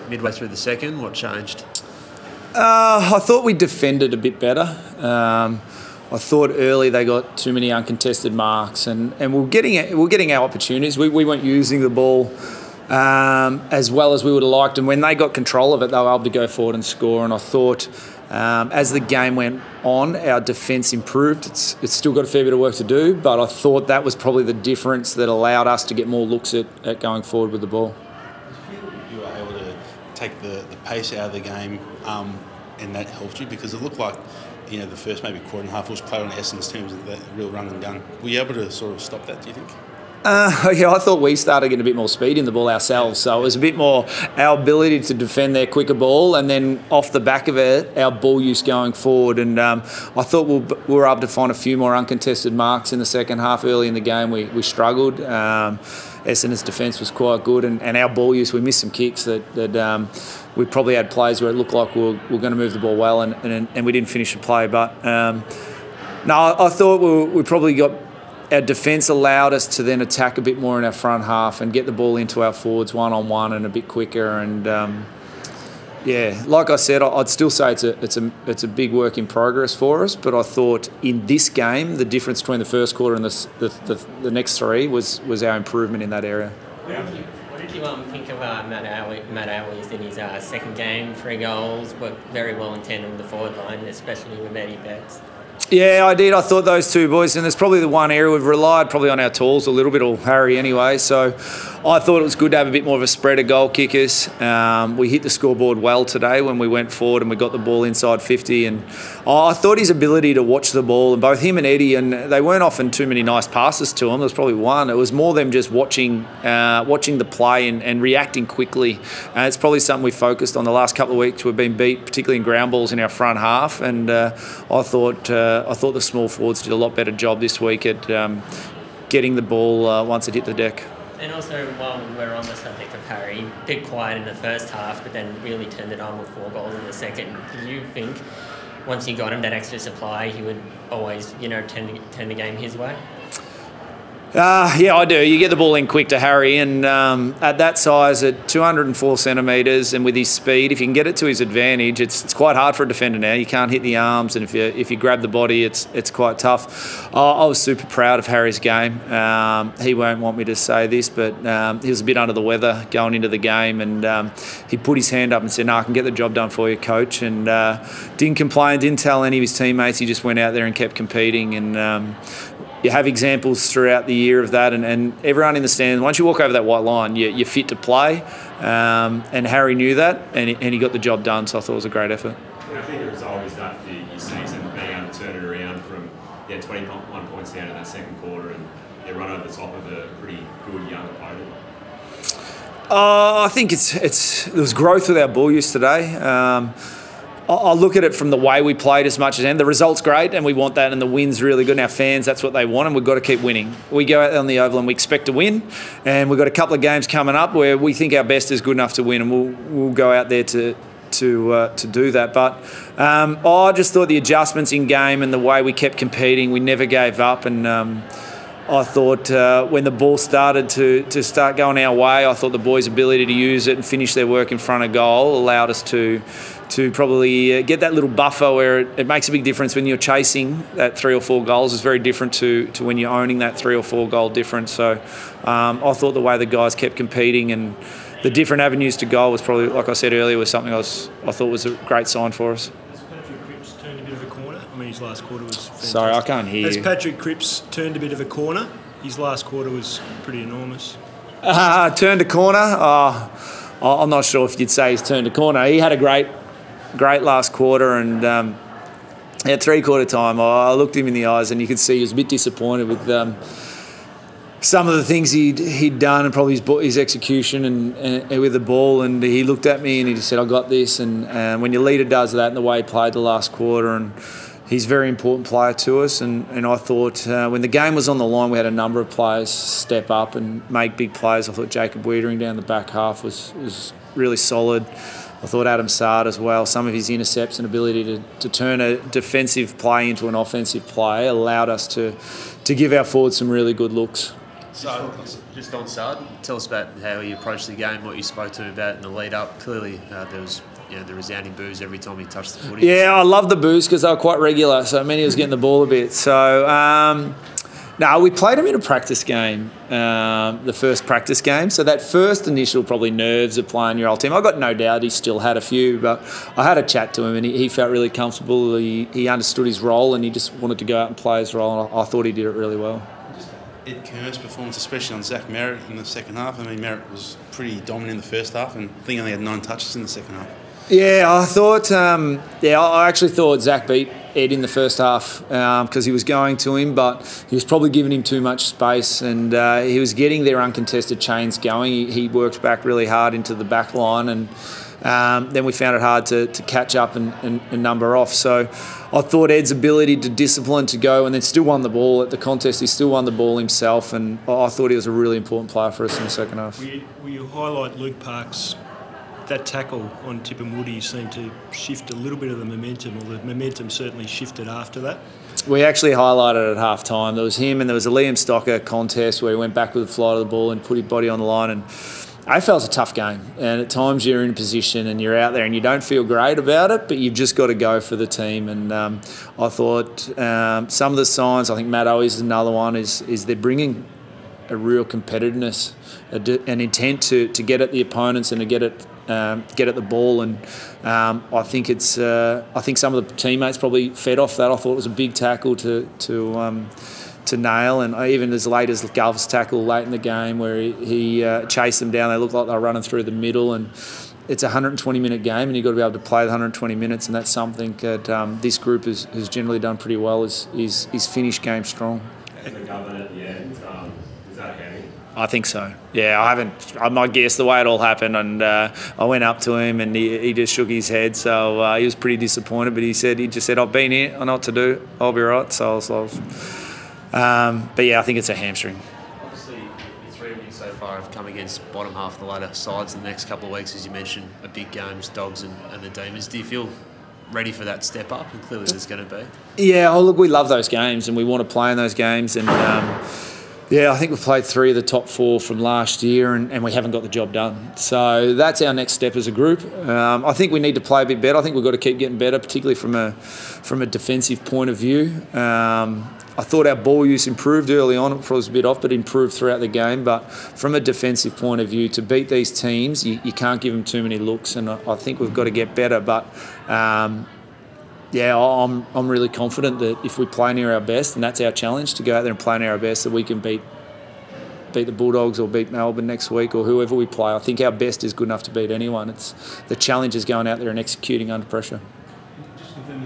midway through the second? What changed? I thought we defended a bit better. I thought early they got too many uncontested marks, and we're getting our opportunities. We weren't using the ball as well as we would have liked, and when they got control of it, they were able to go forward and score. And I thought as the game went on, our defence improved. It's still got a fair bit of work to do, but I thought that was probably the difference that allowed us to get more looks at going forward with the ball. You were able to take the pace out of the game, and that helped you, because it looked like, you know, the first maybe quarter and a half was played on Essendon's terms of that real run and gun. Were you able to sort of stop that, do you think? Yeah, I thought we started getting a bit more speed in the ball ourselves, so it was a bit more our ability to defend their quicker ball, and then off the back of it, our ball use going forward. And I thought we were able to find a few more uncontested marks in the second half. Early in the game, we struggled. Essendon's defence was quite good, and our ball use, we missed some kicks that we probably had plays where it looked like we were going to move the ball well, and we didn't finish the play. But no, I thought we probably got. Our defence allowed us to then attack a bit more in our front half and get the ball into our forwards one-on-one and a bit quicker. And yeah, like I said, I'd still say it's a big work in progress for us. But I thought in this game, the difference between the first quarter and the next three was our improvement in that area. What did you think of Matt Owley's in his second game? 3 goals, worked very well in tandem with the forward line, especially with Eddie Betts. Yeah, I did. I thought those two boys, and there's probably the one area we've relied probably on our tools a little bit, or Harry anyway. So I thought it was good to have a bit more of a spread of goal kickers. We hit the scoreboard well today when we went forward and we got the ball inside 50. And I thought his ability to watch the ball, and both him and Eddie, and they weren't often too many nice passes to him. There was probably one. It was more them just watching the play and reacting quickly. It's probably something we focused on the last couple of weeks. We've been beat, particularly in ground balls in our front half, and I thought the small forwards did a lot better job this week at getting the ball once it hit the deck. And also, while we're on the subject of Harry, a bit quiet in the first half, but then really turned it on with 4 goals in the second. Do you think once you got him that extra supply, he would always, turn the game his way? Yeah, I do. You get the ball in quick to Harry, and at that size, at 204 centimetres, and with his speed, if you can get it to his advantage, it's quite hard for a defender now. You can't hit the arms, and if you grab the body, it's quite tough. I was super proud of Harry's game. He won't want me to say this, but he was a bit under the weather going into the game, and he put his hand up and said, "No, I can get the job done for you, coach," and didn't complain, didn't tell any of his teammates. He just went out there and kept competing, and you have examples throughout the year of that, and everyone in the stands, once you walk over that white line, you're fit to play, and Harry knew that, and he got the job done, so I thought it was a great effort. I think the result is that for your season, being able to turn it around from 21 points down in that second quarter and run over the top of a pretty good young opponent. I think there was growth with our ball use today. I look at it from the way we played as much as and the result's great, and we want that, and the win's really good, and our fans, that's what they want, and we've got to keep winning. We go out there on the Oval and we expect to win, and we've got a couple of games coming up where we think our best is good enough to win, and we'll go out there to do that. But I just thought the adjustments in game and the way we kept competing, we never gave up, and I thought when the ball started to start going our way, I thought the boys' ability to use it and finish their work in front of goal allowed us to probably get that little buffer where it makes a big difference when you're chasing that 3 or 4 goals. It's very different to when you're owning that 3 or 4 goal difference. So I thought the way the guys kept competing and the different avenues to goal was probably, like I said earlier, was something I thought was a great sign for us. Has Patrick Cripps turned a bit of a corner? I mean, his last quarter was fantastic. Sorry, I can't hear you. Has Patrick Cripps turned a bit of a corner? His last quarter was pretty enormous. Turned a corner? I'm not sure if you'd say he's turned a corner. He had a great last quarter, and at 3/4 time, I looked him in the eyes, and you could see he was a bit disappointed with some of the things he'd done, and probably his execution and with the ball. And he looked at me and he just said, "I got this." And when your leader does that, and the way he played the last quarter, and he's a very important player to us. And I thought when the game was on the line, we had a number of players step up and make big plays. I thought Jacob Wiedering down the back half was really solid. I thought Adam Sard as well. Some of his intercepts and ability to turn a defensive play into an offensive play allowed us to give our forwards some really good looks. Just on Sard, tell us about how you approached the game, what you spoke to him about in the lead up. Clearly, there was the resounding boos every time he touched the footy. Yeah, I love the boos because they were quite regular, so Manny was getting the ball a bit. So, no, we played him in a practice game, the first practice game. So that first initial probably nerves of playing your old team. I got no doubt he still had a few, but I had a chat to him and he felt really comfortable. He understood his role and he just wanted to go out and play his role. And I thought he did it really well. Ed Kerr's performance, especially on Zach Merritt in the second half. I mean, Merritt was pretty dominant in the first half and I think he only had 9 touches in the second half. Yeah, I thought. I actually thought Zach beat Ed in the first half because he was going to him, but he was probably giving him too much space, and he was getting their uncontested chains going. He worked back really hard into the back line, and then we found it hard to catch up and number off. So I thought Ed's ability to discipline to go and then still won the ball at the contest. He still won the ball himself, and I thought he was a really important player for us in the second half. Will you highlight Luke Park's? That tackle on Tip and Woody seemed to shift a little bit of the momentum, or the momentum certainly shifted after that. We actually highlighted it at half time. There was him and there was a Liam Stocker contest where he went back with the flight of the ball and put his body on the line. And AFL's a tough game, and at times you're in a position and you're out there and you don't feel great about it, but you've just got to go for the team. And I thought some of the signs, I think Matt Owies is another one, is they're bringing a real competitiveness, an intent to get at the opponents and to get at the ball, and I think some of the teammates probably fed off that. I thought it was a big tackle to nail, and even as late as Gov's tackle late in the game where he chased them down. They looked like they were running through the middle, and it's a 120-minute game, and you've got to be able to play the 120 minutes, and that's something that this group has generally done pretty well. Is finish game strong. And the Gov at the end, is that a hammy? I think so. Yeah, I might guess the way it all happened, and I went up to him and he just shook his head. So he was pretty disappointed, but he just said, "I've been here. I know what to do. I'll be right." So I was like, but yeah, I think it's a hamstring. Obviously, your 3 weeks so far have come against bottom half of the ladder sides in the next couple of weeks, as you mentioned, a big games, Dogs and the Demons. Do you feel ready for that step up? And clearly there's going to be. Yeah, look, we love those games and we want to play in those games, and yeah, I think we've played 3 of the top 4 from last year, and we haven't got the job done. So that's our next step as a group. I think we need to play a bit better. I think we've got to keep getting better, particularly from a defensive point of view. I thought our ball use improved early on. It probably was a bit off, but improved throughout the game. But from a defensive point of view, to beat these teams, you can't give them too many looks, and I think we've got to get better. But yeah, I'm really confident that if we play near our best, and that's our challenge, to go out there and play near our best, that we can beat the Bulldogs or beat Melbourne next week or whoever we play. I think our best is good enough to beat anyone. It's the challenge is going out there and executing under pressure. Just to confirm,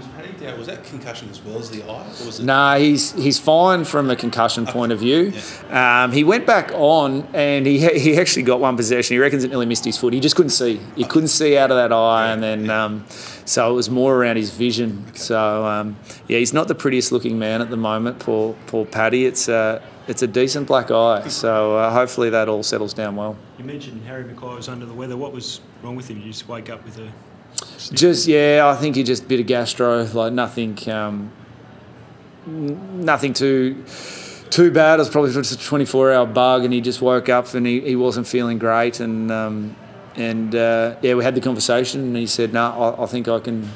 was that concussion as well as the eye? Or was it... No, he's fine from a concussion point of view. Yeah. He went back on and he actually got one possession. He reckons it nearly missed his foot. He just couldn't see. He couldn't see out of that eye, and then so it was more around his vision. Okay. So yeah, he's not the prettiest looking man at the moment. Poor Paddy. It's a decent black eye. So hopefully that all settles down well. You mentioned Harry Mackay was under the weather. What was wrong with him? Did you just wake up with a... I think he just bit of gastro, like nothing too bad. It was probably just a 24-hour bug, and he just woke up and he wasn't feeling great. And yeah, we had the conversation, and he said, "No, I think I can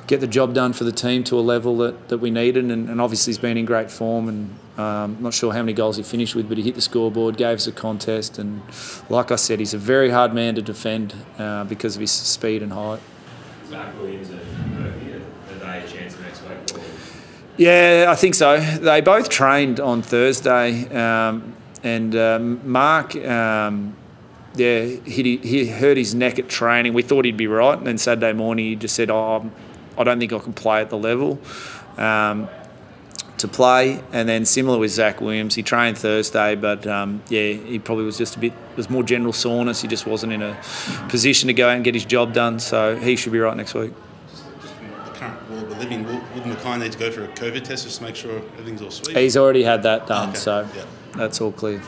get the job done for the team to a level that we needed." And obviously he's been in great form, and I'm not sure how many goals he finished with, but he hit the scoreboard, gave us a contest, and like I said, he's a very hard man to defend because of his speed and height. Zach Williams and Murphy, are they a chance next week? Or? Yeah, I think so. They both trained on Thursday, and Mark, he hurt his neck at training. We thought he'd be right, and then Saturday morning he just said, I don't think I can play at the level to play. And then similar with Zach Williams, he trained Thursday, but yeah, he probably was just it was more general soreness. He just wasn't in a position to go out and get his job done, so he should be right next week. Just the current world we're living, would Mackay need to go for a COVID test just to make sure everything's all sweet? He's already had that done, okay. so yeah. That's all clear.